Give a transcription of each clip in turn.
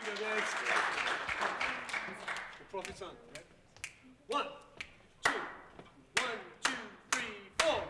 you, guys. Improvisando, right? One, two, one, two, three, four.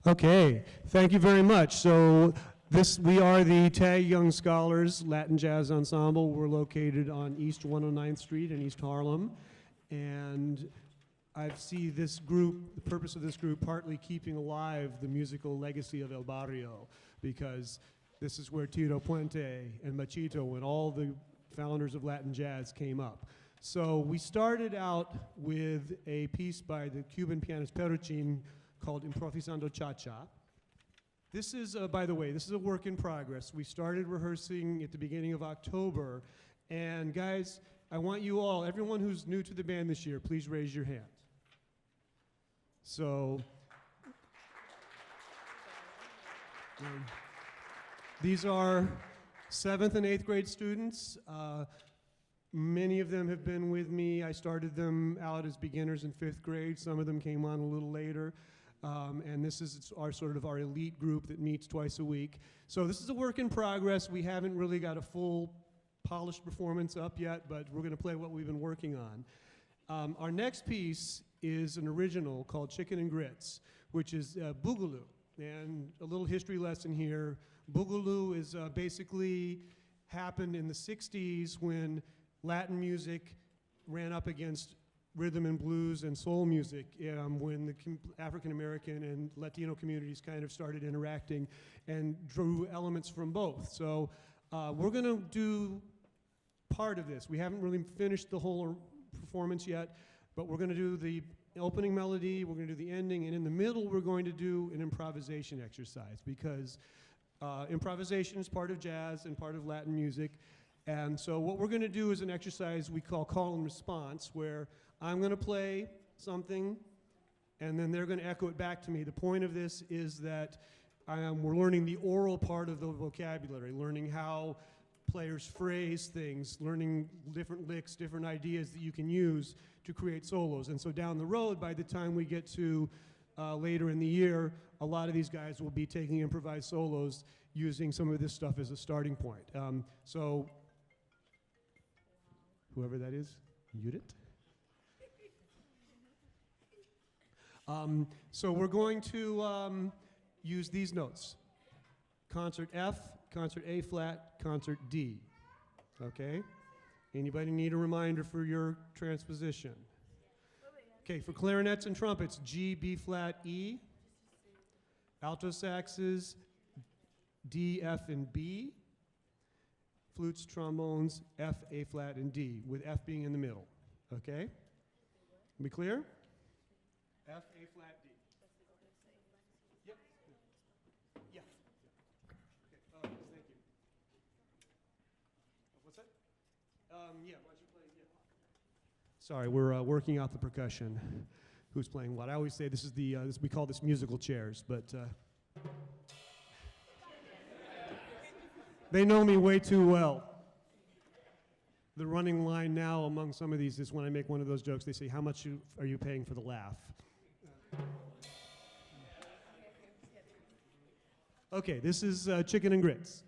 Okay, thank you very much. So we are the TAG Young Scholars Latin Jazz Ensemble. We're located on East 109th Street in East Harlem. And I see this group, the purpose of this group, partly keeping alive the musical legacy of El Barrio, because this is where Tito Puente and Machito and all the founders of Latin jazz came up. So we started out with a piece by the Cuban pianist Peruchin called Improvisando Cha-Cha. This is, by the way, this is a work in progress. We started rehearsing at the beginning of October. And guys, I want you all, everyone who's new to the band this year, please raise your hand. So, these are 7th and 8th grade students. Many of them have been with me. I started them out as beginners in 5th grade. Some of them came on a little later. And this is our sort of our elite group that meets twice a week. So this is a work in progress. We haven't really got a full polished performance up yet, but we're going to play what we've been working on. Our next piece is an original called Chicken and Grits, which is Boogaloo. And a little history lesson here. Boogaloo is basically happened in the 60s when Latin music ran up against rhythm and blues and soul music when the African American and Latino communities kind of started interacting and drew elements from both. So we're going to do part of this. We haven't really finished the whole performance yet, but we're going to do the opening melody, we're going to do the ending, and in the middle we're going to do an improvisation exercise, because improvisation is part of jazz and part of Latin music. And so what we're going to do is an exercise we call call and response, where I'm going to play something, and then they're going to echo it back to me. The point of this is that we're learning the oral part of the vocabulary, learning how players phrase things, learning different licks, different ideas that you can use to create solos. And so down the road, by the time we get to later in the year, a lot of these guys will be taking improvised solos using some of this stuff as a starting point. So whoever that is, Judith. So we're going to use these notes. Concert F, concert A flat, concert D. Okay? Anybody need a reminder for your transposition? Okay, for clarinets and trumpets, G, B flat, E. Alto saxes, D, F, and B. Flutes, trombones, F, A flat, and D, with F being in the middle. Okay? We clear? F, A flat, D. Yep. Yeah. Okay. Thank you. Sorry, we're working out the percussion. Who's playing what? I always say this is we call this musical chairs, but they know me way too well. The running line now among some of these is when I make one of those jokes, they say, how much are you paying for the laugh? Okay, this is Chicken and Grits.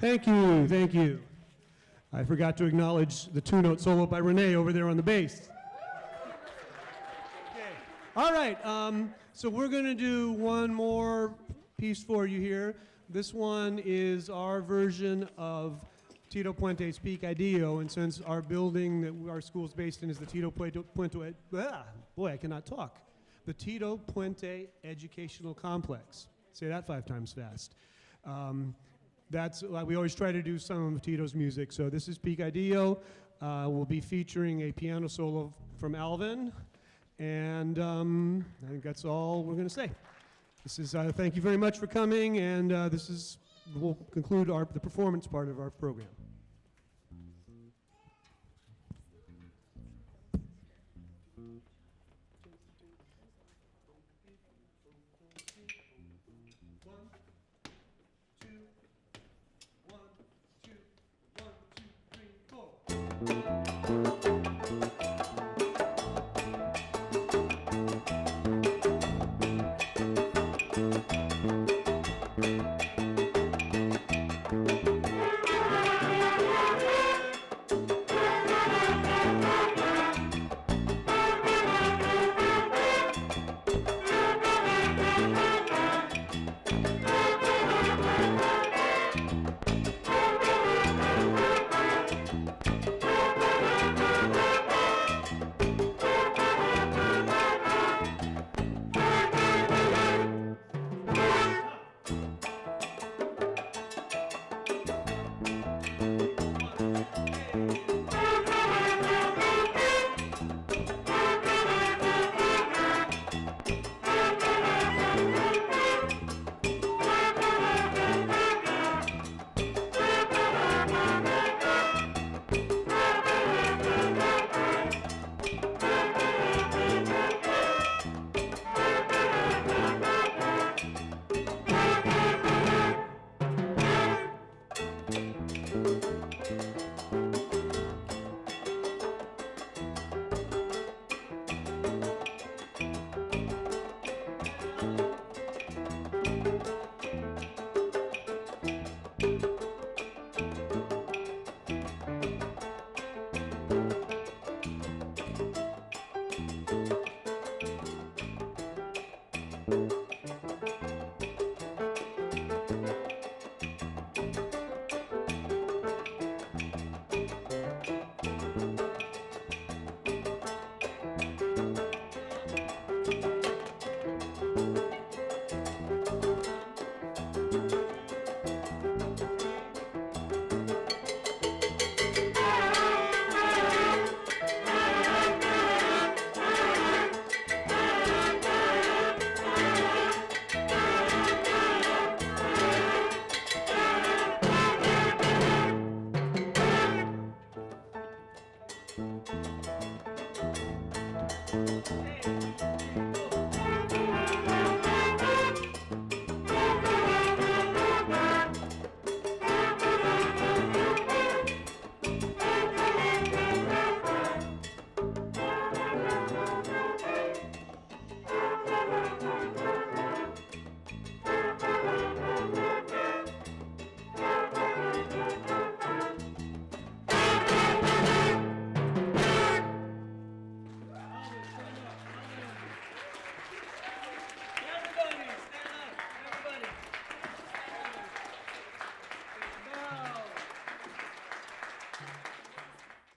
Thank you, thank you. I forgot to acknowledge the two-note solo by Renee over there on the bass. Okay. All right, so we're going to do one more piece for you here. This one is our version of Tito Puente's Picadillo, and since our building that our school is based in is the Tito Puente, boy, I cannot talk. The Tito Puente Educational Complex. Say that 5 times fast. That's, we always try to do some of Tito's music. So this is Picadillo. We'll be featuring a piano solo from Alvin. And I think that's all we're going to say. This is, thank you very much for coming, and we'll conclude the performance part of our program.